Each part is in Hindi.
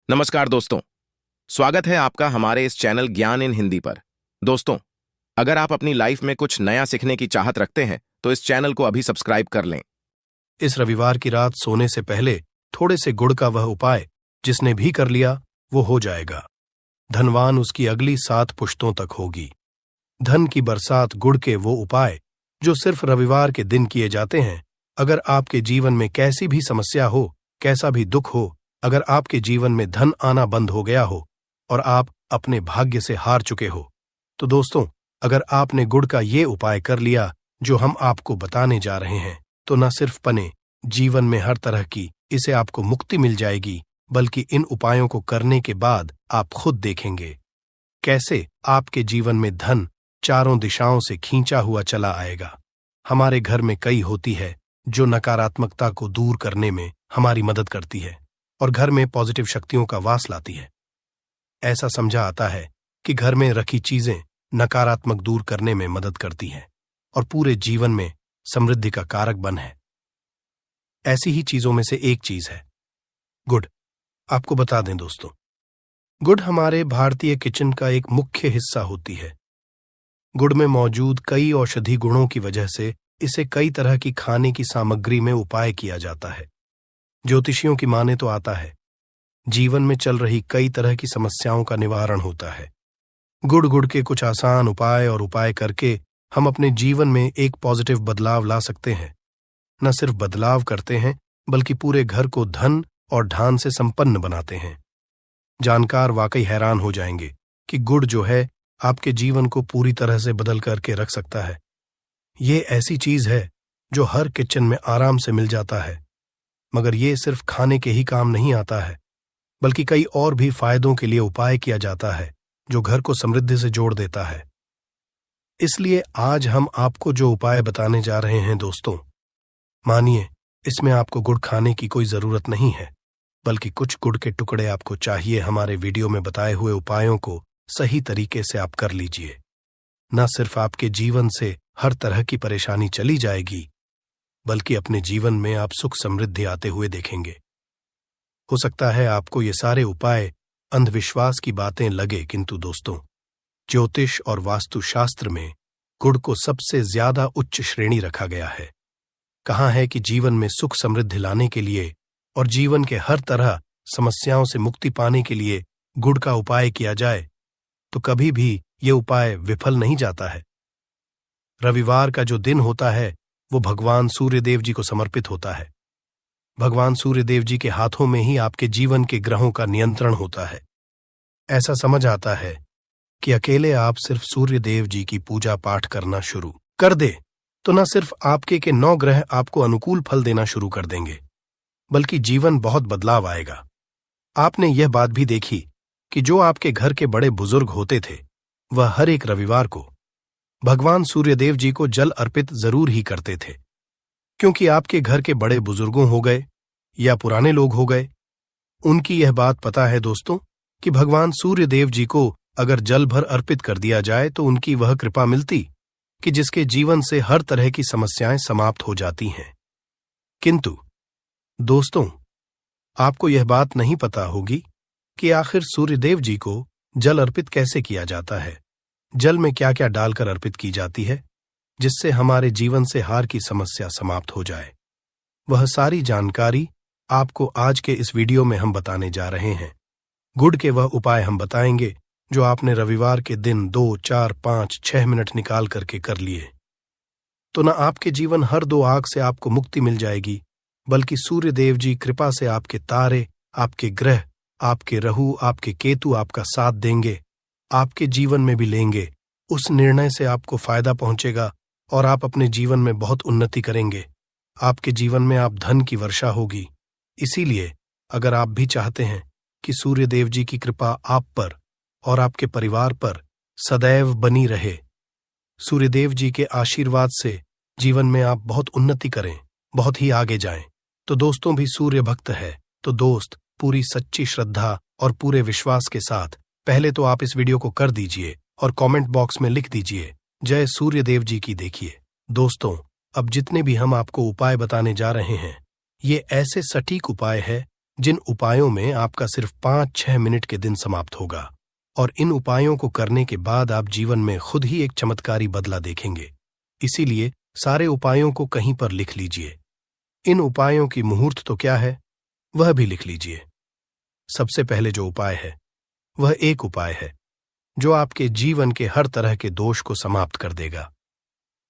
नमस्कार दोस्तों। स्वागत है आपका हमारे इस चैनल ज्ञान इन हिंदी पर। दोस्तों, अगर आप अपनी लाइफ में कुछ नया सीखने की चाहत रखते हैं तो इस चैनल को अभी सब्सक्राइब कर लें। इस रविवार की रात सोने से पहले थोड़े से गुड़ का वह उपाय जिसने भी कर लिया वो हो जाएगा। धनवान उसकी अगली 7 पुश्तों तक होगी। धन की बरसात गुड़ के वो उपाय जो सिर्फ रविवार के दिन किए जाते हैं। अगर आपके जीवन में कैसी भी समस्या हो, कैसा भी दुख हो, अगर आपके जीवन में धन आना बंद हो गया हो और आप अपने भाग्य से हार चुके हो, तो दोस्तों, अगर आपने गुड़ का ये उपाय कर लिया जो हम आपको बताने जा रहे हैं, तो न सिर्फ पने जीवन में हर तरह की इसे आपको मुक्ति मिल जाएगी, बल्कि इन उपायों को करने के बाद आप खुद देखेंगे कैसे आपके जीवन में धन चारों दिशाओं से खींचा हुआ चला आएगा। हमारे घर में कई होती है जो नकारात्मकता को दूर करने में हमारी मदद करती है और घर में पॉजिटिव शक्तियों का वास लाती है। ऐसा समझा आता है कि घर में रखी चीजें नकारात्मक दूर करने में मदद करती हैं और पूरे जीवन में समृद्धि का कारक बन है। ऐसी ही चीजों में से एक चीज है गुड़। आपको बता दें दोस्तों, गुड़ हमारे भारतीय किचन का एक मुख्य हिस्सा होती है। गुड़ में मौजूद कई औषधि गुणों की वजह से इसे कई तरह की खाने की सामग्री में उपाय किया जाता है। ज्योतिषियों की माने तो आता है जीवन में चल रही कई तरह की समस्याओं का निवारण होता है। गुड़ के कुछ आसान उपाय करके हम अपने जीवन में एक पॉजिटिव बदलाव ला सकते हैं। न सिर्फ बदलाव करते हैं बल्कि पूरे घर को धन और ढान से संपन्न बनाते हैं। जानकार वाकई हैरान हो जाएंगे कि गुड़ जो है आपके जीवन को पूरी तरह से बदल करके रख सकता है। ये ऐसी चीज है जो हर किचन में आराम से मिल जाता है, मगर ये सिर्फ खाने के ही काम नहीं आता है, बल्कि कई और भी फायदों के लिए उपाय किया जाता है जो घर को समृद्धि से जोड़ देता है। इसलिए आज हम आपको जो उपाय बताने जा रहे हैं दोस्तों, मानिए इसमें आपको गुड़ खाने की कोई जरूरत नहीं है, बल्कि कुछ गुड़ के टुकड़े आपको चाहिए। हमारे वीडियो में बताए हुए उपायों को सही तरीके से आप कर लीजिए। न सिर्फ आपके जीवन से हर तरह की परेशानी चली जाएगी, बल्कि अपने जीवन में आप सुख समृद्धि आते हुए देखेंगे। हो सकता है आपको ये सारे उपाय अंधविश्वास की बातें लगे, किंतु दोस्तों, ज्योतिष और वास्तुशास्त्र में गुड़ को सबसे ज्यादा उच्च श्रेणी रखा गया है। कहा है कि जीवन में सुख समृद्धि लाने के लिए और जीवन के हर तरह समस्याओं से मुक्ति पाने के लिए गुड़ का उपाय किया जाए तो कभी भी ये उपाय विफल नहीं जाता है। रविवार का जो दिन होता है वो भगवान सूर्यदेव जी को समर्पित होता है। भगवान सूर्यदेव जी के हाथों में ही आपके जीवन के ग्रहों का नियंत्रण होता है। ऐसा समझ आता है कि अकेले आप सिर्फ सूर्यदेव जी की पूजा पाठ करना शुरू कर दे तो न सिर्फ आपके के 9 ग्रह आपको अनुकूल फल देना शुरू कर देंगे, बल्कि जीवन बहुत बदलाव आएगा। आपने यह बात भी देखी कि जो आपके घर के बड़े बुजुर्ग होते थे वह हर एक रविवार को भगवान सूर्यदेव जी को जल अर्पित जरूर ही करते थे, क्योंकि आपके घर के बड़े बुजुर्गों हो गए या पुराने लोग हो गए, उनकी यह बात पता है दोस्तों कि भगवान सूर्यदेव जी को अगर जल भर अर्पित कर दिया जाए तो उनकी वह कृपा मिलती कि जिसके जीवन से हर तरह की समस्याएं समाप्त हो जाती हैं। किंतु दोस्तों, आपको यह बात नहीं पता होगी कि आखिर सूर्यदेव जी को जल अर्पित कैसे किया जाता है। जल में क्या क्या डालकर अर्पित की जाती है जिससे हमारे जीवन से हार की समस्या समाप्त हो जाए। वह सारी जानकारी आपको आज के इस वीडियो में हम बताने जा रहे हैं। गुड़ के वह उपाय हम बताएंगे जो आपने रविवार के दिन 2, 4, 5, 6 मिनट निकाल करके कर लिए तो न आपके जीवन हर 2 आग से आपको मुक्ति मिल जाएगी, बल्कि सूर्यदेव जी कृपा से आपके तारे, आपके ग्रह, आपके राहु, आपके केतु आपका साथ देंगे, आपके जीवन में भी लेंगे। उस निर्णय से आपको फायदा पहुंचेगा और आप अपने जीवन में बहुत उन्नति करेंगे। आपके जीवन में आप धन की वर्षा होगी। इसीलिए अगर आप भी चाहते हैं कि सूर्यदेव जी की कृपा आप पर और आपके परिवार पर सदैव बनी रहे, सूर्यदेव जी के आशीर्वाद से जीवन में आप बहुत उन्नति करें, बहुत ही आगे जाएं, तो दोस्तों भी सूर्य भक्त है तो दोस्त पूरी सच्ची श्रद्धा और पूरे विश्वास के साथ पहले तो आप इस वीडियो को कर दीजिए और कमेंट बॉक्स में लिख दीजिए जय सूर्यदेव जी की। देखिए दोस्तों, अब जितने भी हम आपको उपाय बताने जा रहे हैं ये ऐसे सटीक उपाय है जिन उपायों में आपका सिर्फ 5-6 मिनट के दिन समाप्त होगा, और इन उपायों को करने के बाद आप जीवन में खुद ही एक चमत्कारी बदला देखेंगे। इसीलिए सारे उपायों को कहीं पर लिख लीजिए। इन उपायों की मुहूर्त तो क्या है, वह भी लिख लीजिए। सबसे पहले जो उपाय है वह एक उपाय है जो आपके जीवन के हर तरह के दोष को समाप्त कर देगा।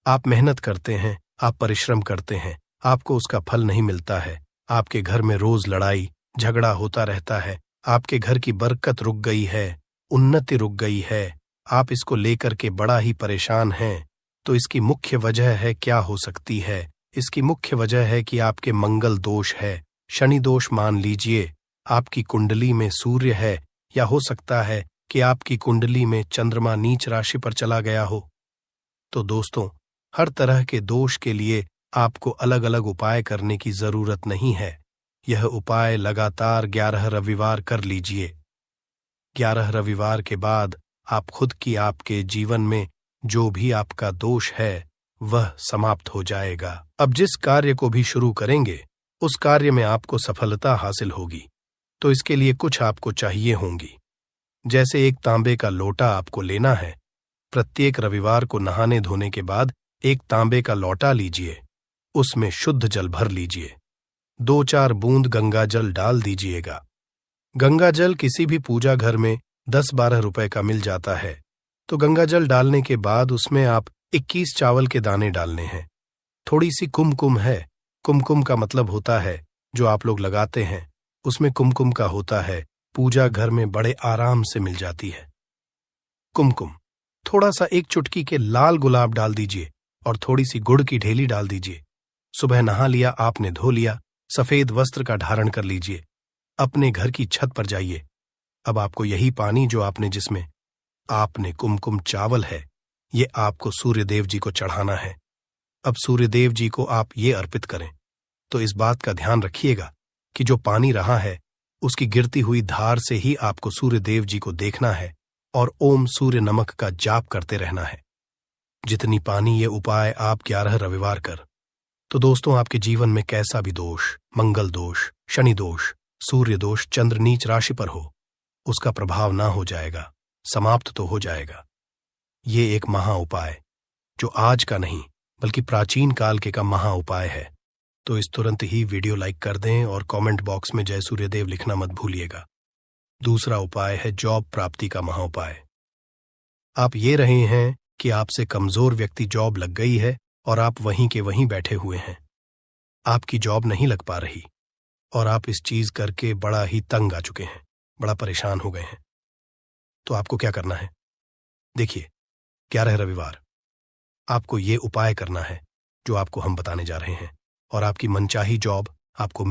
आप मेहनत करते हैं, आप परिश्रम करते हैं, आपको उसका फल नहीं मिलता है, आपके घर में रोज लड़ाई झगड़ा होता रहता है, आपके घर की बरकत रुक गई है, उन्नति रुक गई है, आप इसको लेकर के बड़ा ही परेशान हैं, तो इसकी मुख्य वजह है क्या हो सकती है? इसकी मुख्य वजह है कि आपके मंगल दोष है, शनि दोष मान लीजिए, आपकी कुंडली में सूर्य है, या हो सकता है कि आपकी कुंडली में चंद्रमा नीच राशि पर चला गया हो। तो दोस्तों, हर तरह के दोष के लिए आपको अलग अलग उपाय करने की जरूरत नहीं है। यह उपाय लगातार 11 रविवार कर लीजिए। 11 रविवार के बाद आप खुद की आपके जीवन में जो भी आपका दोष है वह समाप्त हो जाएगा। अब जिस कार्य को भी शुरू करेंगे उस कार्य में आपको सफलता हासिल होगी, तो इसके लिए कुछ आपको चाहिए होंगी। जैसे एक तांबे का लोटा आपको लेना है। प्रत्येक रविवार को नहाने धोने के बाद एक तांबे का लोटा लीजिए, उसमें शुद्ध जल भर लीजिए, 2-4 बूंद गंगा जल डाल दीजिएगा। गंगा जल किसी भी पूजा घर में 10-12 रुपए का मिल जाता है। तो गंगा जल डालने के बाद उसमें आप 21 चावल के दाने डालने हैं। थोड़ी सी कुमकुम है, कुमकुम का मतलब होता है जो आप लोग लगाते हैं, उसमें कुमकुम का होता है, पूजा घर में बड़े आराम से मिल जाती है कुमकुम। थोड़ा सा 1 चुटकी के लाल गुलाब डाल दीजिए और थोड़ी सी गुड़ की ढेली डाल दीजिए। सुबह नहा लिया, आपने धो लिया, सफेद वस्त्र का धारण कर लीजिए, अपने घर की छत पर जाइए। अब आपको यही पानी जो जिसमें आपने कुमकुम चावल है, ये आपको सूर्यदेव जी को चढ़ाना है। अब सूर्यदेव जी को आप ये अर्पित करें, तो इस बात का ध्यान रखिएगा कि जो पानी रहा है उसकी गिरती हुई धार से ही आपको सूर्यदेव जी को देखना है और ओम सूर्य नमक का जाप करते रहना है। जितनी पानी ये उपाय आप 11 रविवार कर, तो दोस्तों आपके जीवन में कैसा भी दोष, मंगल दोष, शनि दोष, सूर्य दोष चंद्र नीच राशि पर हो, उसका प्रभाव ना हो जाएगा, समाप्त तो हो जाएगा। ये एक महा उपाय जो आज का नहीं बल्कि प्राचीन काल के का महा उपाय है। तो इस तुरंत ही वीडियो लाइक कर दें और कमेंट बॉक्स में जय सूर्यदेव लिखना मत भूलिएगा। दूसरा उपाय है जॉब प्राप्ति का महा उपाय। आप ये रहे हैं कि आपसे कमजोर व्यक्ति जॉब लग गई है और आप वहीं के वहीं बैठे हुए हैं, आपकी जॉब नहीं लग पा रही और आप इस चीज करके बड़ा ही तंग आ चुके हैं, बड़ा परेशान हो गए हैं। तो आपको क्या करना है? देखिए, 11 रविवार आपको ये उपाय करना है जो आपको हम बताने जा रहे हैं, और आपकी मनचाही जॉब आपको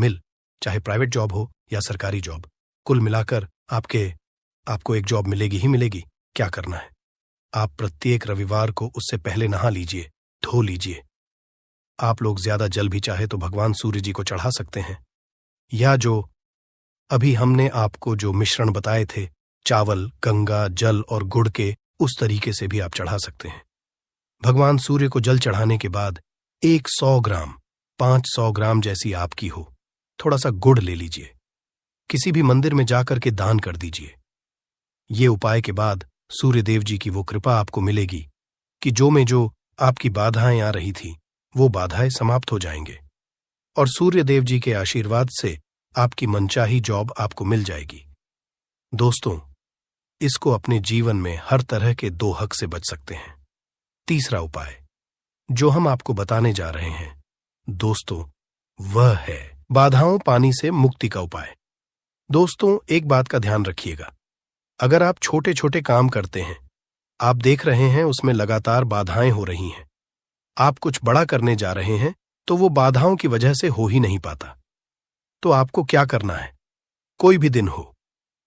चाहे प्राइवेट जॉब हो या सरकारी जॉब, कुल मिलाकर आपको एक जॉब मिलेगी ही मिलेगी। क्या करना है? आप प्रत्येक रविवार को उससे पहले नहा लीजिए, धो लीजिए। आप लोग ज्यादा जल भी चाहे तो भगवान सूर्य जी को चढ़ा सकते हैं, या जो अभी हमने आपको जो मिश्रण बताए थे, चावल, गंगा जल और गुड़ के, उस तरीके से भी आप चढ़ा सकते हैं। भगवान सूर्य को जल चढ़ाने के बाद 100 ग्राम, 500 ग्राम जैसी आपकी हो, थोड़ा सा गुड़ ले लीजिए, किसी भी मंदिर में जाकर के दान कर दीजिए। ये उपाय के बाद सूर्यदेव जी की वो कृपा आपको मिलेगी कि जो आपकी बाधाएं आ रही थी वो बाधाएं समाप्त हो जाएंगे, और सूर्यदेव जी के आशीर्वाद से आपकी मनचाही जॉब आपको मिल जाएगी। दोस्तों, इसको अपने जीवन में हर तरह के दोहक से बच सकते हैं। तीसरा उपाय जो हम आपको बताने जा रहे हैं दोस्तों, वह है बाधाओं पानी से मुक्ति का उपाय। दोस्तों, एक बात का ध्यान रखिएगा, अगर आप छोटे छोटे काम करते हैं, आप देख रहे हैं उसमें लगातार बाधाएं हो रही हैं, आप कुछ बड़ा करने जा रहे हैं तो वो बाधाओं की वजह से हो ही नहीं पाता, तो आपको क्या करना है? कोई भी दिन हो,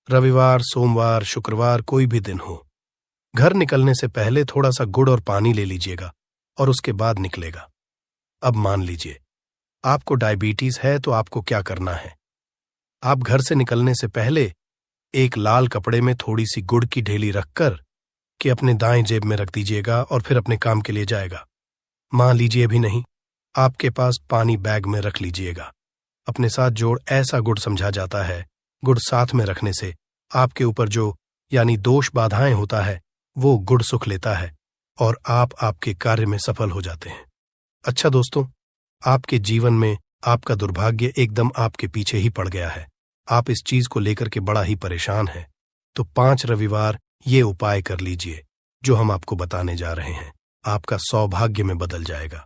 रविवार, सोमवार, शुक्रवार, कोई भी दिन हो, घर निकलने से पहले थोड़ा सा गुड़ और पानी ले लीजिएगा और उसके बाद निकलेगा। अब मान लीजिए आपको डायबिटीज है, तो आपको क्या करना है? आप घर से निकलने से पहले एक लाल कपड़े में थोड़ी सी गुड़ की ढेली रखकर कि अपने दाएं जेब में रख दीजिएगा और फिर अपने काम के लिए जाएगा। मान लीजिए भी नहीं, आपके पास पानी बैग में रख लीजिएगा, अपने साथ जोड़ ऐसा गुड़ समझा जाता है। गुड़ साथ में रखने से आपके ऊपर जो यानी दोष बाधाएं होता है वो गुड़ सुख लेता है और आप आपके कार्य में सफल हो जाते हैं। अच्छा दोस्तों, आपके जीवन में आपका दुर्भाग्य एकदम आपके पीछे ही पड़ गया है। आप इस चीज को लेकर के बड़ा ही परेशान हैं। तो 5 रविवार ये उपाय कर लीजिए जो हम आपको बताने जा रहे हैं। आपका सौभाग्य में बदल जाएगा।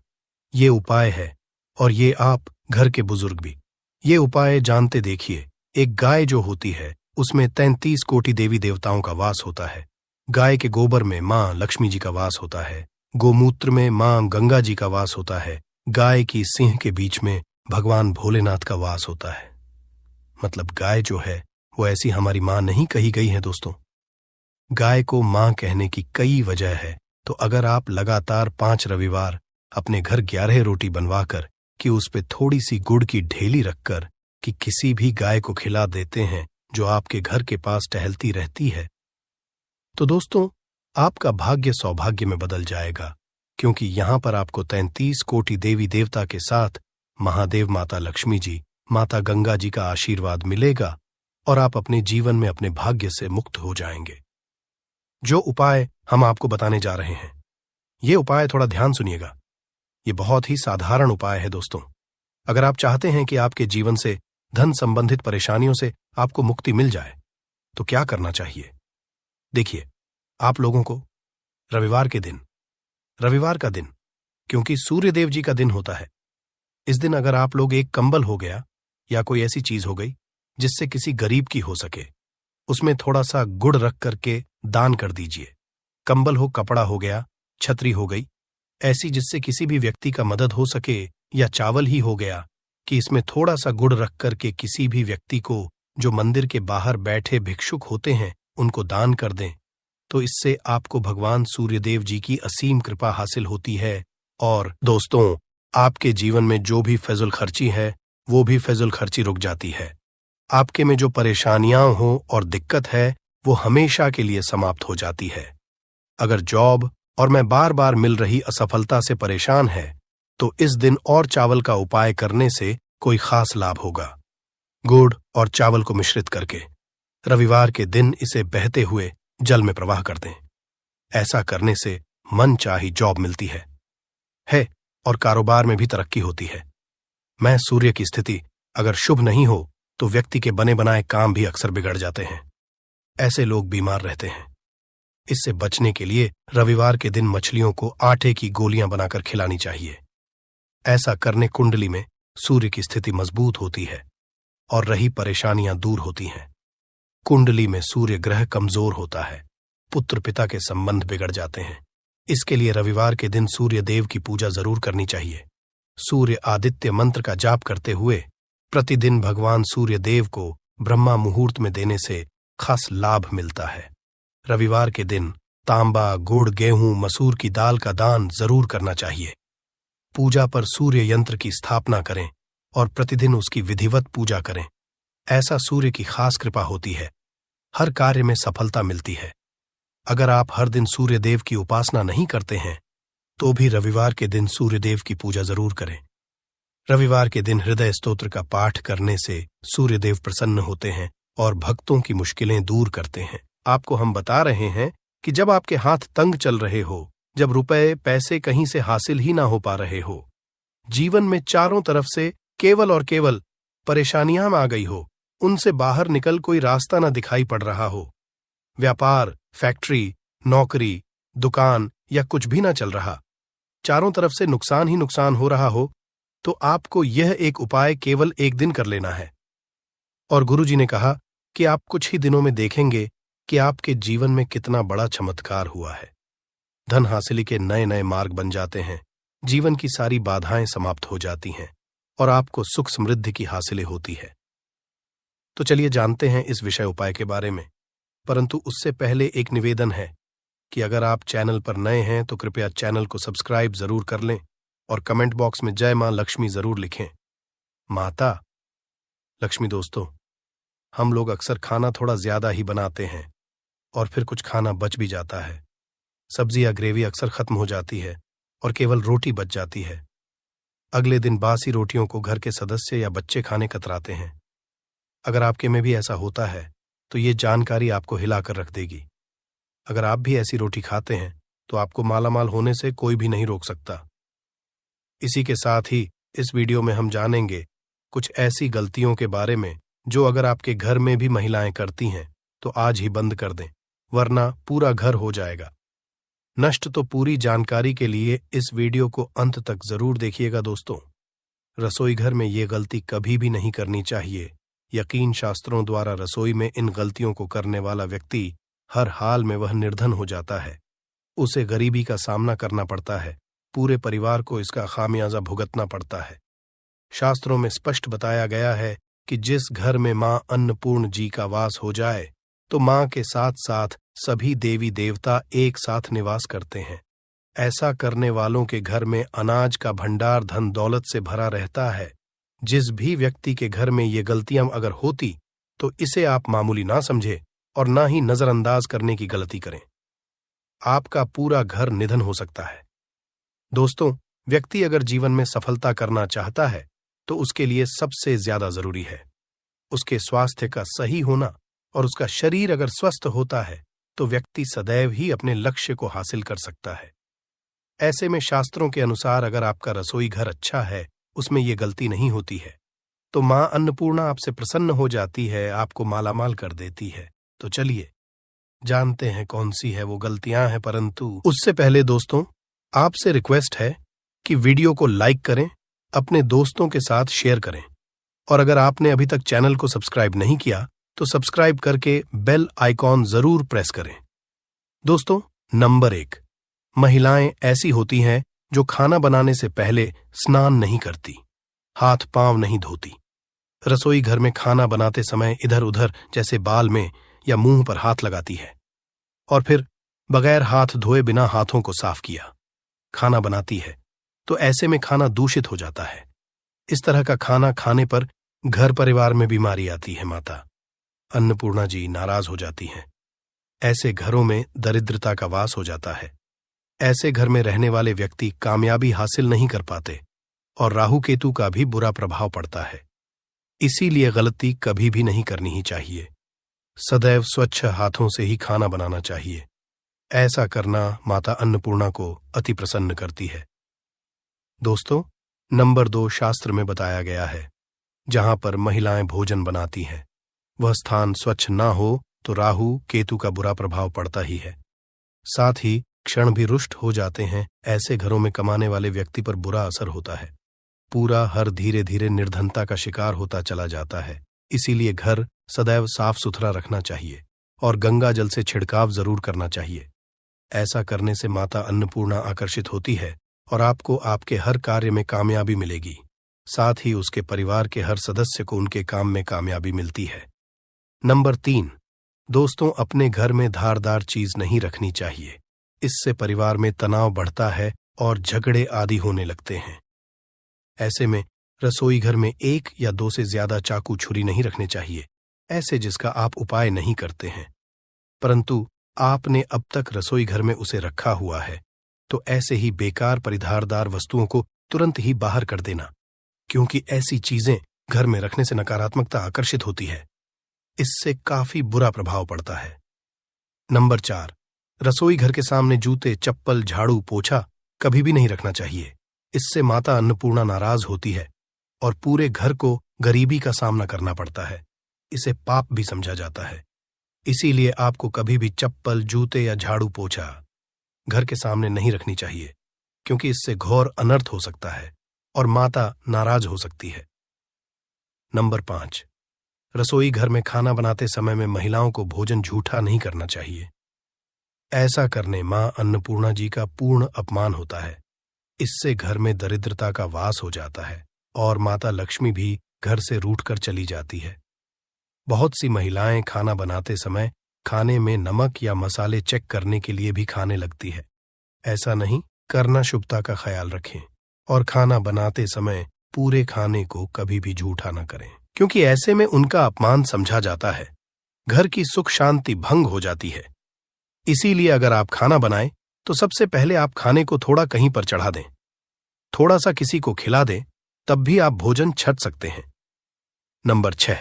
ये उपाय है और ये आप घर के बुजुर्ग भी ये उपाय जानते देखिए। एक गाय जो होती है उसमें 33 कोटि देवी देवताओं का वास होता है। गाय के गोबर में मां लक्ष्मी जी का वास होता है। गोमूत्र में मां गंगा जी का वास होता है। गाय की सिंह के बीच में भगवान भोलेनाथ का वास होता है। मतलब गाय जो है वो ऐसी हमारी मां नहीं कही गई है दोस्तों। गाय को मां कहने की कई वजह है। तो अगर आप लगातार 5 रविवार अपने घर 11 रोटी बनवाकर कि उस पे थोड़ी सी गुड़ की ढेली रखकर कि किसी भी गाय को खिला देते हैं जो आपके घर के पास टहलती रहती है, तो दोस्तों आपका भाग्य सौभाग्य में बदल जाएगा। क्योंकि यहां पर आपको 33 कोटि देवी देवता के साथ महादेव माता लक्ष्मी जी, माता गंगा जी का आशीर्वाद मिलेगा और आप अपने जीवन में अपने भाग्य से मुक्त हो जाएंगे। जो उपाय हम आपको बताने जा रहे हैं, ये उपाय थोड़ा ध्यान सुनिएगा। ये बहुत ही साधारण उपाय है दोस्तों। अगर आप चाहते हैं कि आपके जीवन से धन संबंधित परेशानियों से आपको मुक्ति मिल जाए तो क्या करना चाहिए? देखिए, आप लोगों को रविवार का दिन क्योंकि सूर्यदेव जी का दिन होता है, इस दिन अगर आप लोग एक कंबल हो गया या कोई ऐसी चीज हो गई जिससे किसी गरीब की हो सके, उसमें थोड़ा सा गुड़ रख करके दान कर दीजिए। कंबल हो, कपड़ा हो गया, छतरी हो गई, ऐसी जिससे किसी भी व्यक्ति का मदद हो सके, या चावल ही हो गया कि इसमें थोड़ा सा गुड़ रख करके किसी भी व्यक्ति को जो मंदिर के बाहर बैठे भिक्षुक होते हैं उनको दान कर दें, तो इससे आपको भगवान सूर्यदेव जी की असीम कृपा हासिल होती है। और दोस्तों, आपके जीवन में जो भी फजूल खर्ची है वो भी फजूल खर्ची रुक जाती है। आपके में जो परेशानियां हो और दिक्कत है वो हमेशा के लिए समाप्त हो जाती है। अगर जॉब और मैं बार बार मिल रही असफलता से परेशान है तो इस दिन और चावल का उपाय करने से कोई खास लाभ होगा। गुड़ और चावल को मिश्रित करके रविवार के दिन इसे बहते हुए जल में प्रवाह कर दें। ऐसा करने से मन चाही जॉब मिलती है और कारोबार में भी तरक्की होती है। मैं सूर्य की स्थिति अगर शुभ नहीं हो तो व्यक्ति के बने बनाए काम भी अक्सर बिगड़ जाते हैं। ऐसे लोग बीमार रहते हैं। इससे बचने के लिए रविवार के दिन मछलियों को आटे की गोलियां बनाकर खिलानी चाहिए। ऐसा करने कुंडली में सूर्य की स्थिति मजबूत होती है और रही परेशानियां दूर होती हैं। कुंडली में सूर्य ग्रह कमजोर होता है, पुत्र पिता के संबंध बिगड़ जाते हैं। इसके लिए रविवार के दिन सूर्य देव की पूजा जरूर करनी चाहिए। सूर्य आदित्य मंत्र का जाप करते हुए प्रतिदिन भगवान सूर्य देव को ब्रह्मा मुहूर्त में देने से खास लाभ मिलता है। रविवार के दिन तांबा, गुड़, गेहूं, मसूर की दाल का दान जरूर करना चाहिए। पूजा पर सूर्य यंत्र की स्थापना करें और प्रतिदिन उसकी विधिवत पूजा करें। ऐसा सूर्य की खास कृपा होती है, हर कार्य में सफलता मिलती है। अगर आप हर दिन सूर्य देव की उपासना नहीं करते हैं तो भी रविवार के दिन सूर्य देव की पूजा जरूर करें। रविवार के दिन हृदय स्तोत्र का पाठ करने से सूर्य देव प्रसन्न होते हैं और भक्तों की मुश्किलें दूर करते हैं। आपको हम बता रहे हैं कि जब आपके हाथ तंग चल रहे हो, जब रुपए पैसे कहीं से हासिल ही ना हो पा रहे हो, जीवन में चारों तरफ से केवल और केवल परेशानियां आ गई हो, उनसे बाहर निकल कोई रास्ता ना दिखाई पड़ रहा हो, व्यापार, फैक्ट्री, नौकरी, दुकान या कुछ भी ना चल रहा, चारों तरफ से नुकसान ही नुकसान हो रहा हो, तो आपको यह एक उपाय केवल एक दिन कर लेना है। और गुरुजी ने कहा कि आप कुछ ही दिनों में देखेंगे कि आपके जीवन में कितना बड़ा चमत्कार हुआ है। धन हासिली के नए नए मार्ग बन जाते हैं, जीवन की सारी बाधाएं समाप्त हो जाती हैं और आपको सुख समृद्धि की हासिलें होती है। तो चलिए जानते हैं इस विषय उपाय के बारे में। परंतु उससे पहले एक निवेदन है कि अगर आप चैनल पर नए हैं तो कृपया चैनल को सब्सक्राइब जरूर कर लें और कमेंट बॉक्स में जय मां लक्ष्मी जरूर लिखें। माता लक्ष्मी दोस्तों, हम लोग अक्सर खाना थोड़ा ज्यादा ही बनाते हैं और फिर कुछ खाना बच भी जाता है। सब्जी या ग्रेवी अक्सर खत्म हो जाती है और केवल रोटी बच जाती है। अगले दिन बासी रोटियों को घर के सदस्य या बच्चे खाने कतराते हैं। अगर आपके में भी ऐसा होता है तो ये जानकारी आपको हिलाकर रख देगी। अगर आप भी ऐसी रोटी खाते हैं तो आपको मालामाल होने से कोई भी नहीं रोक सकता। इसी के साथ ही इस वीडियो में हम जानेंगे कुछ ऐसी गलतियों के बारे में जो अगर आपके घर में भी महिलाएं करती हैं तो आज ही बंद कर दें, वरना पूरा घर हो जाएगा नष्ट। तो पूरी जानकारी के लिए इस वीडियो को अंत तक जरूर देखिएगा दोस्तों। रसोई घर में ये गलती कभी भी नहीं करनी चाहिए। यकीन शास्त्रों द्वारा रसोई में इन गलतियों को करने वाला व्यक्ति हर हाल में वह निर्धन हो जाता है, उसे गरीबी का सामना करना पड़ता है, पूरे परिवार को इसका खामियाजा भुगतना पड़ता है। शास्त्रों में स्पष्ट बताया गया है कि जिस घर में मां अन्नपूर्ण जी का वास हो जाए तो मां के साथ साथ सभी देवी देवता एक साथ निवास करते हैं। ऐसा करने वालों के घर में अनाज का भंडार धन दौलत से भरा रहता है। जिस भी व्यक्ति के घर में ये गलतियां अगर होती तो इसे आप मामूली ना समझे और ना ही नजरअंदाज करने की गलती करें। आपका पूरा घर निधन हो सकता है। दोस्तों, व्यक्ति अगर जीवन में सफलता करना चाहता है तो उसके लिए सबसे ज्यादा जरूरी है उसके स्वास्थ्य का सही होना, और उसका शरीर अगर स्वस्थ होता है तो व्यक्ति सदैव ही अपने लक्ष्य को हासिल कर सकता है। ऐसे में शास्त्रों के अनुसार अगर आपका रसोई घर अच्छा है, उसमें ये गलती नहीं होती है, तो मां अन्नपूर्णा आपसे प्रसन्न हो जाती है, आपको मालामाल कर देती है। तो चलिए जानते हैं कौन सी है वो गलतियां हैं, परंतु उससे पहले दोस्तों आपसे रिक्वेस्ट है कि वीडियो को लाइक करें, अपने दोस्तों के साथ शेयर करें, और अगर आपने अभी तक चैनल को सब्सक्राइब नहीं किया तो सब्सक्राइब करके बेल आइकॉन जरूर प्रेस करें। दोस्तों, नंबर 1, महिलाएं ऐसी होती हैं जो खाना बनाने से पहले स्नान नहीं करती, हाथ पांव नहीं धोती। रसोई घर में खाना बनाते समय इधर उधर जैसे बाल में या मुंह पर हाथ लगाती है, और फिर बगैर हाथ धोए बिना हाथों को साफ किया खाना बनाती है, तो ऐसे में खाना दूषित हो जाता है। इस तरह का खाना खाने पर घर परिवार में बीमारी आती है। माता अन्नपूर्णा जी नाराज हो जाती हैं। ऐसे घरों में दरिद्रता का वास हो जाता है। ऐसे घर में रहने वाले व्यक्ति कामयाबी हासिल नहीं कर पाते और राहु केतु का भी बुरा प्रभाव पड़ता है। इसीलिए गलती कभी भी नहीं करनी ही चाहिए। सदैव स्वच्छ हाथों से ही खाना बनाना चाहिए। ऐसा करना माता अन्नपूर्णा को अति प्रसन्न करती है। दोस्तों, नंबर 2 शास्त्र में बताया गया है जहां पर महिलाएं भोजन बनाती हैं, वह स्थान स्वच्छ ना हो तो राहु केतु का बुरा प्रभाव पड़ता ही है। साथ ही क्षण भी रुष्ट हो जाते हैं। ऐसे घरों में कमाने वाले व्यक्ति पर बुरा असर होता है। पूरा हर धीरे धीरे निर्धनता का शिकार होता चला जाता है। इसीलिए घर सदैव साफ सुथरा रखना चाहिए और गंगा जल से छिड़काव जरूर करना चाहिए। ऐसा करने से माता अन्नपूर्णा आकर्षित होती है और आपको आपके हर कार्य में कामयाबी मिलेगी। साथ ही उसके परिवार के हर सदस्य को उनके काम में कामयाबी मिलती है। नंबर 3, दोस्तों, अपने घर में धारदार चीज नहीं रखनी चाहिए। इससे परिवार में तनाव बढ़ता है और झगड़े आदि होने लगते हैं। ऐसे में रसोई घर में 1 या 2 से ज्यादा चाकू छुरी नहीं रखने चाहिए, ऐसे जिसका आप उपाय नहीं करते हैं, परंतु आपने अब तक रसोई घर में उसे रखा हुआ है, तो ऐसे ही बेकार परिधारदार वस्तुओं को तुरंत ही बाहर कर देना, क्योंकि ऐसी चीजें घर में रखने से नकारात्मकता आकर्षित होती है। इससे काफी बुरा प्रभाव पड़ता है। नंबर 4, रसोई घर के सामने जूते, चप्पल, झाड़ू, पोछा कभी भी नहीं रखना चाहिए। इससे माता अन्नपूर्णा नाराज होती है और पूरे घर को गरीबी का सामना करना पड़ता है। इसे पाप भी समझा जाता है। इसीलिए आपको कभी भी चप्पल, जूते या झाड़ू, पोछा घर के सामने नहीं रखनी चाहिए, क्योंकि इससे घोर अनर्थ हो सकता है और माता नाराज हो सकती है। नंबर 5, रसोई घर में खाना बनाते समय में महिलाओं को भोजन झूठा नहीं करना चाहिए। ऐसा करने मां अन्नपूर्णा जी का पूर्ण अपमान होता है। इससे घर में दरिद्रता का वास हो जाता है और माता लक्ष्मी भी घर से रूठकर चली जाती है। बहुत सी महिलाएं खाना बनाते समय खाने में नमक या मसाले चेक करने के लिए भी खाने लगती है। ऐसा नहीं करना, शुभता का ख्याल रखें और खाना बनाते समय पूरे खाने को कभी भी झूठा न करें, क्योंकि ऐसे में उनका अपमान समझा जाता है। घर की सुख शांति भंग हो जाती है। इसीलिए अगर आप खाना बनाएं तो सबसे पहले आप खाने को थोड़ा कहीं पर चढ़ा दें, थोड़ा सा किसी को खिला दें तब भी आप भोजन छट सकते हैं। नंबर 6,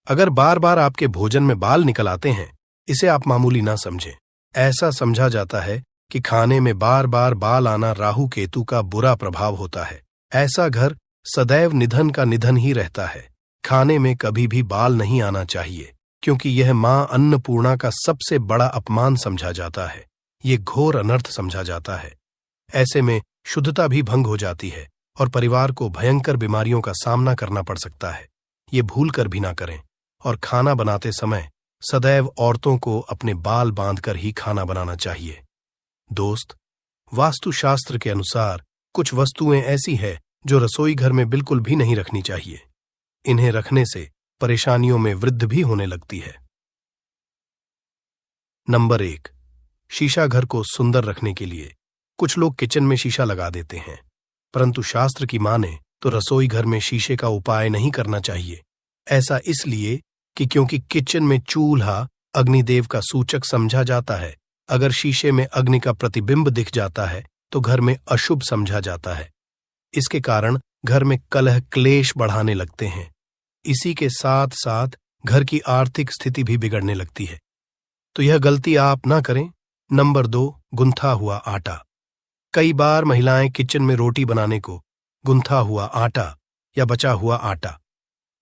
अगर बार बार आपके भोजन में बाल निकल आते हैं, इसे आप मामूली ना समझें। ऐसा समझा जाता है कि खाने में बार बार बाल आना राहु केतु का बुरा प्रभाव होता है। ऐसा घर सदैव निधन का निधन ही रहता है। खाने में कभी भी बाल नहीं आना चाहिए, क्योंकि यह मां अन्नपूर्णा का सबसे बड़ा अपमान समझा जाता है। ये घोर अनर्थ समझा जाता है। ऐसे में शुद्धता भी भंग हो जाती है और परिवार को भयंकर बीमारियों का सामना करना पड़ सकता है। ये भूल कर भी ना करें। और खाना बनाते समय सदैव औरतों को अपने बाल बांधकर ही खाना बनाना चाहिए। दोस्त, वास्तुशास्त्र के अनुसार कुछ वस्तुएं ऐसी है जो रसोई घर में बिल्कुल भी नहीं रखनी चाहिए। इन्हें रखने से परेशानियों में वृद्धि भी होने लगती है। नंबर 1, शीशा घर को सुंदर रखने के लिए कुछ लोग किचन में शीशा लगा देते हैं, परंतु शास्त्र की माने तो रसोई घर में शीशे का उपाय नहीं करना चाहिए। ऐसा इसलिए कि क्योंकि किचन में चूल्हा अग्निदेव का सूचक समझा जाता है। अगर शीशे में अग्नि का प्रतिबिंब दिख जाता है तो घर में अशुभ समझा जाता है। इसके कारण घर में कलह क्लेश बढ़ाने लगते हैं। इसी के साथ साथ घर की आर्थिक स्थिति भी बिगड़ने लगती है। तो यह गलती आप ना करें। नंबर 2, गुंथा हुआ आटा। कई बार महिलाएं किचन में रोटी बनाने को गुंथा हुआ आटा या बचा हुआ आटा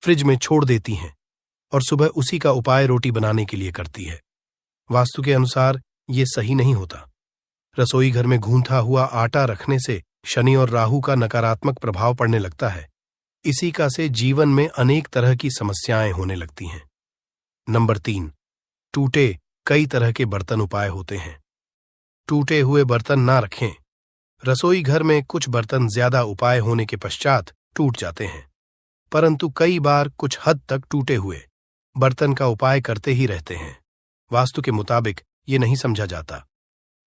फ्रिज में छोड़ देती हैं और सुबह उसी का उपाय रोटी बनाने के लिए करती है। वास्तु के अनुसार ये सही नहीं होता। रसोई घर में गूंथा हुआ आटा रखने से शनि और राहु का नकारात्मक प्रभाव पड़ने लगता है। इसी का से जीवन में अनेक तरह की समस्याएं होने लगती हैं। नंबर 3, टूटे कई तरह के बर्तन उपाय होते हैं। टूटे हुए बर्तन ना रखें। रसोई घर में कुछ बर्तन ज्यादा उपाय होने के पश्चात टूट जाते हैं, परंतु कई बार कुछ हद तक टूटे हुए बर्तन का उपाय करते ही रहते हैं। वास्तु के मुताबिक ये नहीं समझा जाता।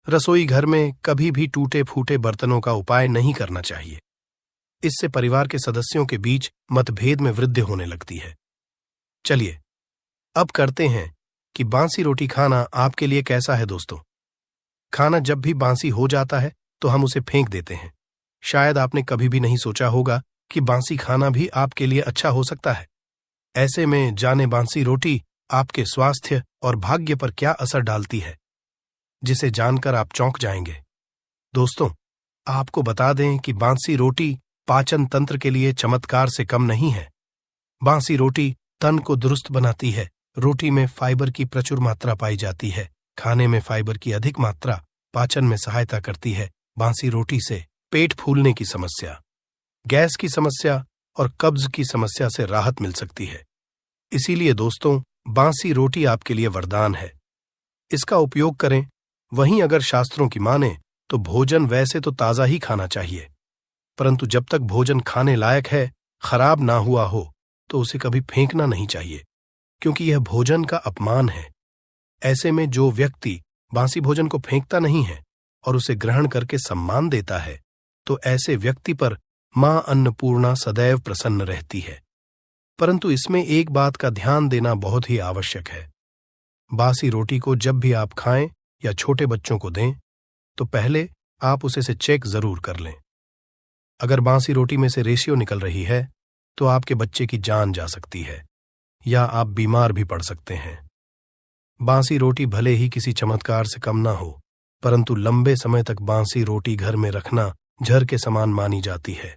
रसोई घर में कभी भी टूटे फूटे बर्तनों का उपाय नहीं करना चाहिए। इससे परिवार के सदस्यों के बीच मतभेद में वृद्धि होने लगती है। चलिए अब करते हैं कि बांसी रोटी खाना आपके लिए कैसा है। दोस्तों, खाना जब भी बांसी हो जाता है तो हम उसे फेंक देते हैं। शायद आपने कभी भी नहीं सोचा होगा कि बांसी खाना भी आपके लिए अच्छा हो सकता है। ऐसे में जाने बांसी रोटी आपके स्वास्थ्य और भाग्य पर क्या असर डालती है, जिसे जानकर आप चौंक जाएंगे। दोस्तों, आपको बता दें कि बांसी रोटी पाचन तंत्र के लिए चमत्कार से कम नहीं है। बांसी रोटी तन को दुरुस्त बनाती है। रोटी में फाइबर की प्रचुर मात्रा पाई जाती है। खाने में फाइबर की अधिक मात्रा पाचन में सहायता करती है। बांसी रोटी से पेट फूलने की समस्या, गैस की समस्या और कब्ज की समस्या से राहत मिल सकती है। इसीलिए दोस्तों, बांसी रोटी आपके लिए वरदान है। इसका उपयोग करें। वहीं अगर शास्त्रों की माने तो भोजन वैसे तो ताजा ही खाना चाहिए, परंतु जब तक भोजन खाने लायक है, खराब ना हुआ हो, तो उसे कभी फेंकना नहीं चाहिए, क्योंकि यह भोजन का अपमान है। ऐसे में जो व्यक्ति बांसी भोजन को फेंकता नहीं है और उसे ग्रहण करके सम्मान देता है, तो ऐसे व्यक्ति पर मां अन्नपूर्णा सदैव प्रसन्न रहती है। परंतु इसमें एक बात का ध्यान देना बहुत ही आवश्यक है। बासी रोटी को जब भी आप खाएं या छोटे बच्चों को दें, तो पहले आप उसे से चेक जरूर कर लें। अगर बासी रोटी में से रेशियो निकल रही है तो आपके बच्चे की जान जा सकती है या आप बीमार भी पड़ सकते हैं। बासी रोटी भले ही किसी चमत्कार से कम ना हो, परंतु लंबे समय तक बासी रोटी घर में रखना जहर के समान मानी जाती है।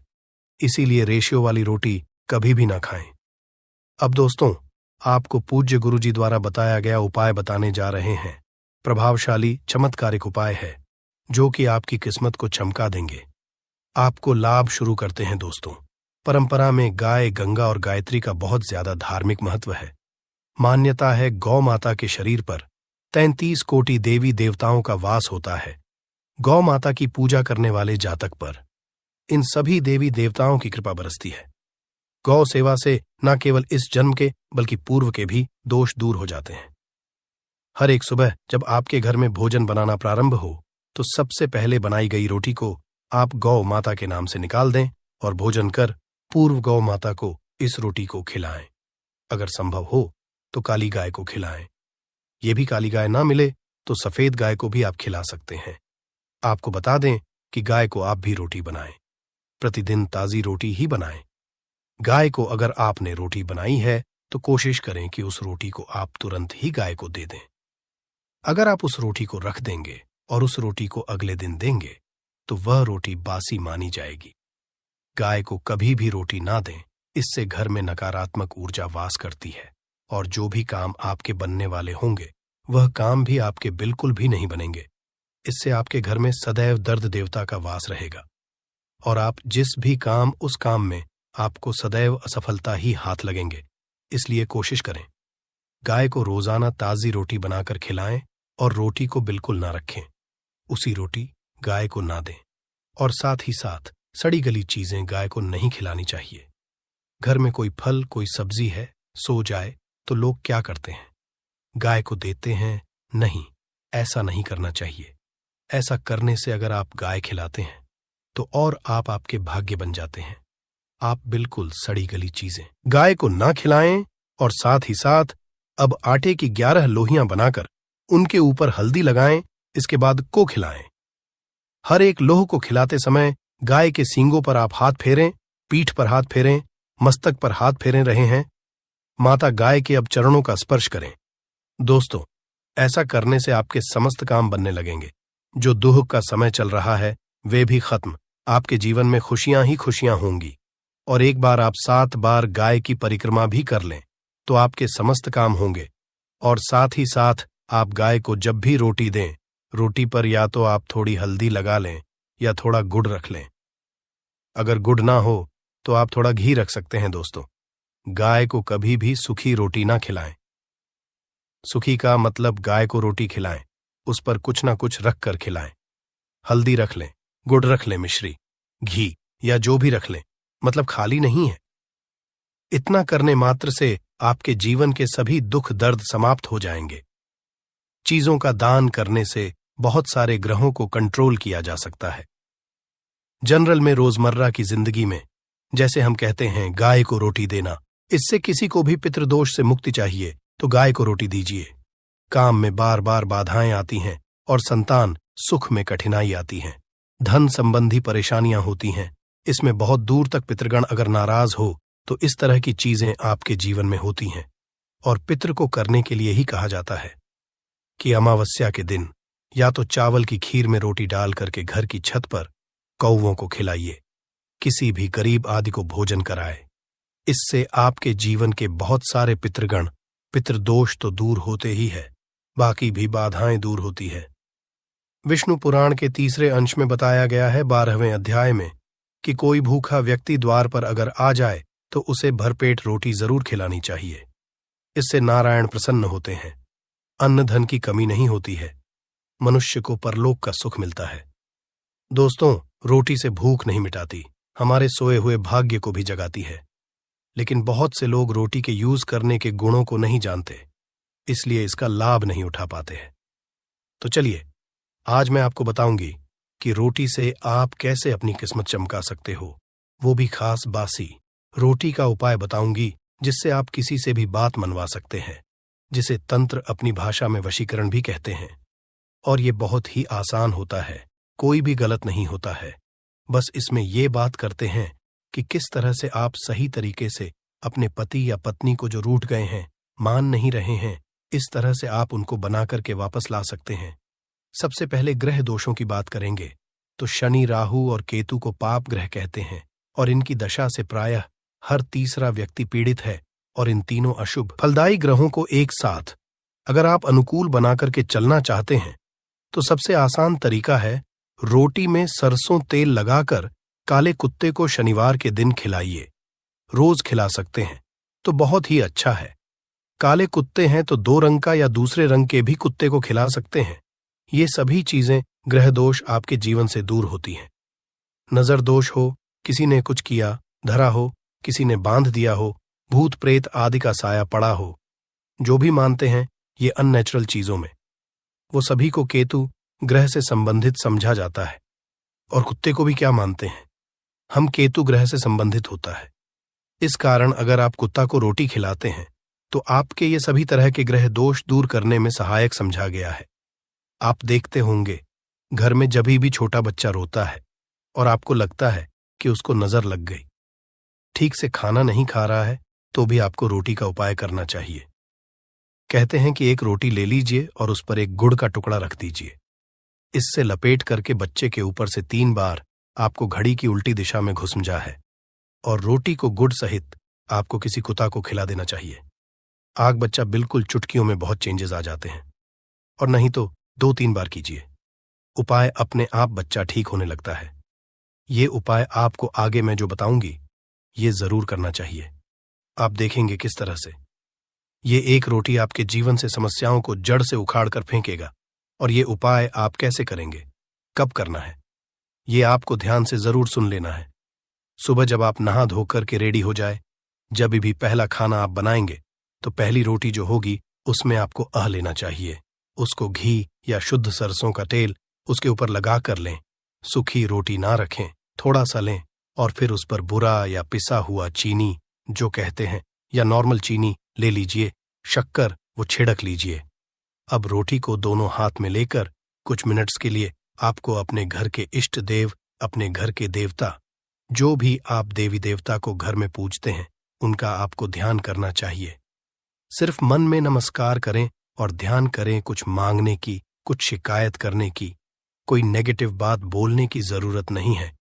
इसीलिए रेशियो वाली रोटी कभी भी ना खाएं। अब दोस्तों, आपको पूज्य गुरुजी द्वारा बताया गया उपाय बताने जा रहे हैं। प्रभावशाली चमत्कारिक उपाय है जो कि आपकी किस्मत को चमका देंगे। आपको लाभ शुरू करते हैं। दोस्तों, परंपरा में गाय, गंगा और गायत्री का बहुत ज्यादा धार्मिक महत्व है। मान्यता है गौ माता के शरीर पर 33 कोटि देवी देवताओं का वास होता है। गौ माता की पूजा करने वाले जातक पर इन सभी देवी देवताओं की कृपा बरसती है। गौ सेवा से न केवल इस जन्म के बल्कि पूर्व के भी दोष दूर हो जाते हैं। हर एक सुबह जब आपके घर में भोजन बनाना प्रारंभ हो तो सबसे पहले बनाई गई रोटी को आप गौ माता के नाम से निकाल दें और भोजन कर पूर्व गौ माता को इस रोटी को खिलाएं। अगर संभव हो तो काली गाय को खिलाएं। ये भी काली गाय ना मिले तो सफेद गाय को भी आप खिला सकते हैं। आपको बता दें कि गाय को आप भी रोटी बनाएं। प्रतिदिन ताज़ी रोटी ही बनाएं। गाय को अगर आपने रोटी बनाई है तो कोशिश करें कि उस रोटी को आप तुरंत ही गाय को दे दें। अगर आप उस रोटी को रख देंगे और उस रोटी को अगले दिन देंगे तो वह रोटी बासी मानी जाएगी। गाय को कभी भी रोटी ना दें, इससे घर में नकारात्मक ऊर्जा वास करती है और जो भी काम आपके बनने वाले होंगे वह काम भी आपके बिल्कुल भी नहीं बनेंगे। इससे आपके घर में सदैव दर्द देवता का वास रहेगा और आप जिस भी काम उस काम में आपको सदैव असफलता ही हाथ लगेंगे। इसलिए कोशिश करें गाय को रोजाना ताज़ी रोटी बनाकर खिलाएं और रोटी को बिल्कुल ना रखें, उसी रोटी गाय को ना दें। और साथ ही साथ सड़ी गली चीजें गाय को नहीं खिलानी चाहिए। घर में कोई फल कोई सब्जी है, सो जाए तो लोग क्या करते हैं, गाय को देते हैं। नहीं, ऐसा नहीं करना चाहिए। ऐसा करने से अगर आप गाय खिलाते हैं तो और आप आपके भाग्य बन जाते हैं। आप बिल्कुल सड़ी गली चीजें गाय को ना खिलाएं। और साथ ही साथ अब आटे की 11 लोहियां बनाकर उनके ऊपर हल्दी लगाएं, इसके बाद को खिलाएं। हर एक लोह को खिलाते समय गाय के सींगों पर आप हाथ फेरें, पीठ पर हाथ फेरें, मस्तक पर हाथ फेरे रहे हैं। माता गाय के अब चरणों का स्पर्श करें। दोस्तों, ऐसा करने से आपके समस्त काम बनने लगेंगे। जो दुख का समय चल रहा है वे भी खत्म। आपके जीवन में खुशियां ही खुशियां होंगी। और एक बार आप 7 बार गाय की परिक्रमा भी कर लें तो आपके समस्त काम होंगे। और साथ ही साथ आप गाय को जब भी रोटी दें, रोटी पर या तो आप थोड़ी हल्दी लगा लें या थोड़ा गुड़ रख लें। अगर गुड़ ना हो तो आप थोड़ा घी रख सकते हैं। दोस्तों, गाय को कभी भी सूखी रोटी ना खिलाएं। सूखी का मतलब गाय को रोटी खिलाएं, उस पर कुछ ना कुछ रख कर खिलाएं। हल्दी रख लें, गुड़ रख लें, मिश्री, घी या जो भी रख लें, मतलब खाली नहीं है। इतना करने मात्र से आपके जीवन के सभी दुख दर्द समाप्त हो जाएंगे। चीजों का दान करने से बहुत सारे ग्रहों को कंट्रोल किया जा सकता है। जनरल में रोजमर्रा की जिंदगी में जैसे हम कहते हैं गाय को रोटी देना, इससे किसी को भी पितृदोष से मुक्ति चाहिए तो गाय को रोटी दीजिए। काम में बार बार बाधाएं आती हैं और संतान सुख में कठिनाई आती हैं, धन संबंधी परेशानियां होती हैं, इसमें बहुत दूर तक पितृगण अगर नाराज हो तो इस तरह की चीजें आपके जीवन में होती हैं। और पितृ को करने के लिए ही कहा जाता है कि अमावस्या के दिन या तो चावल की खीर में रोटी डाल करके घर की छत पर कौवों को खिलाइए, किसी भी गरीब आदि को भोजन कराए। इससे आपके जीवन के बहुत सारे पितृगण पितृदोष तो दूर होते ही है, बाकी भी बाधाएं दूर होती है। विष्णु पुराण के 3 अंश में बताया गया है 12वें अध्याय में कि कोई भूखा व्यक्ति द्वार पर अगर आ जाए तो उसे भरपेट रोटी जरूर खिलानी चाहिए। इससे नारायण प्रसन्न होते हैं, अन्न धन की कमी नहीं होती है, मनुष्य को परलोक का सुख मिलता है। दोस्तों, रोटी से भूख नहीं मिटाती, हमारे सोए हुए भाग्य को भी जगाती है। लेकिन बहुत से लोग रोटी के यूज करने के गुणों को नहीं जानते, इसलिए इसका लाभ नहीं उठा पाते हैं। तो चलिए, आज मैं आपको बताऊंगी कि रोटी से आप कैसे अपनी किस्मत चमका सकते हो, वो भी खास बासी रोटी का उपाय बताऊंगी जिससे आप किसी से भी बात मनवा सकते हैं, जिसे तंत्र अपनी भाषा में वशीकरण भी कहते हैं। और ये बहुत ही आसान होता है, कोई भी गलत नहीं होता है। बस इसमें ये बात करते हैं कि किस तरह से आप सही तरीके से अपने पति या पत्नी को जो रूठ गए हैं, मान नहीं रहे हैं, इस तरह से आप उनको बना करके वापस ला सकते हैं। सबसे पहले ग्रह दोषों की बात करेंगे तो शनि, राहु और केतु को पाप ग्रह कहते हैं और इनकी दशा से प्रायः हर तीसरा व्यक्ति पीड़ित है। और इन तीनों अशुभ फलदायी ग्रहों को एक साथ अगर आप अनुकूल बना करके चलना चाहते हैं तो सबसे आसान तरीका है रोटी में सरसों तेल लगाकर काले कुत्ते को शनिवार के दिन खिलाइए। रोज खिला सकते हैं तो बहुत ही अच्छा है। काले कुत्ते हैं तो 2 रंग का या दूसरे रंग के भी कुत्ते को खिला सकते हैं। ये सभी चीजें ग्रह दोष आपके जीवन से दूर होती हैं। नजर दोष हो, किसी ने कुछ किया, धरा हो, किसी ने बांध दिया हो, भूत प्रेत आदि का साया पड़ा हो, जो भी मानते हैं ये अननेचुरल चीजों में, वो सभी को केतु ग्रह से संबंधित समझा जाता है। और कुत्ते को भी क्या मानते हैं, हम केतु ग्रह से संबंधित होता है। इस कारण अगर आप कुत्ता को रोटी खिलाते हैं तो आपके ये सभी तरह के ग्रह दोष दूर करने में सहायक समझा गया है। आप देखते होंगे घर में जभी भी छोटा बच्चा रोता है और आपको लगता है कि उसको नजर लग गई। ठीक से खाना नहीं खा रहा है तो भी आपको रोटी का उपाय करना चाहिए। कहते हैं कि एक रोटी ले लीजिए और उस पर एक गुड़ का टुकड़ा रख दीजिए। इससे लपेट करके बच्चे के ऊपर से 3 बार आपको घड़ी की उल्टी दिशा में घुसमजा है और रोटी को गुड़ सहित आपको किसी कुत्ता को खिला देना चाहिए। आग बच्चा बिल्कुल चुटकियों में बहुत चेंजेस आ जाते हैं। और नहीं तो 2-3 बार कीजिए। उपाय अपने आप बच्चा ठीक होने लगता है। ये उपाय आपको आगे मैं जो बताऊंगी ये जरूर करना चाहिए। आप देखेंगे किस तरह से ये एक रोटी आपके जीवन से समस्याओं को जड़ से उखाड़ कर फेंकेगा। और ये उपाय आप कैसे करेंगे, कब करना है, ये आपको ध्यान से जरूर सुन लेना है। सुबह जब आप नहा धोकर के रेडी हो जाए, जब भी पहला खाना आप बनाएंगे तो पहली रोटी जो होगी उसमें आपको लेना चाहिए। उसको घी या शुद्ध सरसों का तेल उसके ऊपर लगा कर लें। सूखी रोटी ना रखें, थोड़ा सा लें और फिर उस पर बुरा या पिसा हुआ चीनी जो कहते हैं या नॉर्मल चीनी ले लीजिए, शक्कर वो छिड़क लीजिए। अब रोटी को दोनों हाथ में लेकर कुछ मिनट्स के लिए आपको अपने घर के इष्ट देव, अपने घर के देवता, जो भी आप देवी देवता को घर में पूजते हैं उनका आपको ध्यान करना चाहिए। सिर्फ मन में नमस्कार करें और ध्यान करें, कुछ मांगने की, कुछ शिकायत करने की, कोई नेगेटिव बात बोलने की जरूरत नहीं है।